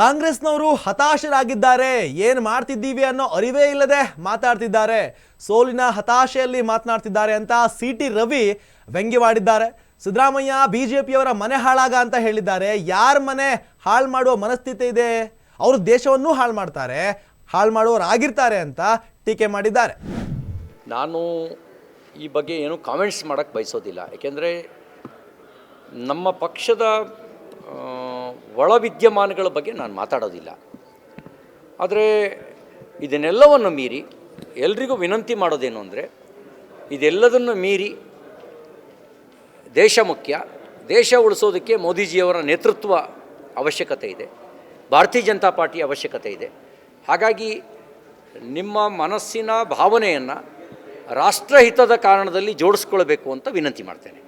ಕಾಂಗ್ರೆಸ್ನವರು ಹತಾಶರಾಗಿದ್ದಾರೆ. ಏನು ಮಾಡ್ತಿದ್ದೀವಿ ಅನ್ನೋ ಅರಿವೇ ಇಲ್ಲದೆ ಮಾತಾಡ್ತಿದ್ದಾರೆ. ಸೋಲಿನ ಹತಾಶೆಯಲ್ಲಿ ಮಾತನಾಡ್ತಿದ್ದಾರೆ ಅಂತ ಸಿಟಿ ರವಿ ವ್ಯಂಗ್ಯವಾಡಿದ್ದಾರೆ. ಸಿದ್ದರಾಮಯ್ಯ ಬಿಜೆಪಿಯವರ ಮನೆ ಹಾಳಾಗ ಅಂತ ಹೇಳಿದ್ದಾರೆ. ಯಾರ ಮನೆ ಹಾಳು ಮಾಡುವ ಮನಸ್ಥಿತಿ ಇದೆ? ಅವರು ದೇಶವನ್ನೂ ಹಾಳು ಮಾಡ್ತಾರೆ, ಹಾಳು ಮಾಡುವವರಾಗಿರ್ತಾರೆ ಅಂತ ಟೀಕೆ ಮಾಡಿದ್ದಾರೆ. ನಾನು ಈ ಬಗ್ಗೆ ಏನು ಕಾಮೆಂಟ್ಸ್ ಮಾಡೋಕ್ಕೆ ಬಯಸೋದಿಲ್ಲ. ಏಕೆಂದರೆ ನಮ್ಮ ಪಕ್ಷದ ಒಳ ವಿದ್ಯಮಾನಗಳ ಬಗ್ಗೆ ನಾನು ಮಾತಾಡೋದಿಲ್ಲ. ಆದರೆ ಇದನ್ನೆಲ್ಲವನ್ನು ಮೀರಿ ಎಲ್ರಿಗೂ ವಿನಂತಿ ಮಾಡೋದೇನು ಅಂದರೆ, ಇದೆಲ್ಲದನ್ನು ಮೀರಿ ದೇಶ ಮುಖ್ಯ. ದೇಶ ಉಳಿಸೋದಕ್ಕೆ ಮೋದಿಜಿಯವರ ನೇತೃತ್ವ ಅವಶ್ಯಕತೆ ಇದೆ, ಭಾರತೀಯ ಜನತಾ ಪಾರ್ಟಿ ಅವಶ್ಯಕತೆ ಇದೆ. ಹಾಗಾಗಿ ನಿಮ್ಮ ಮನಸ್ಸಿನ ಭಾವನೆಯನ್ನು ರಾಷ್ಟ್ರಹಿತದ ಕಾರಣದಲ್ಲಿ ಜೋಡಿಸ್ಕೊಳ್ಬೇಕು ಅಂತ ವಿನಂತಿ ಮಾಡ್ತೇನೆ.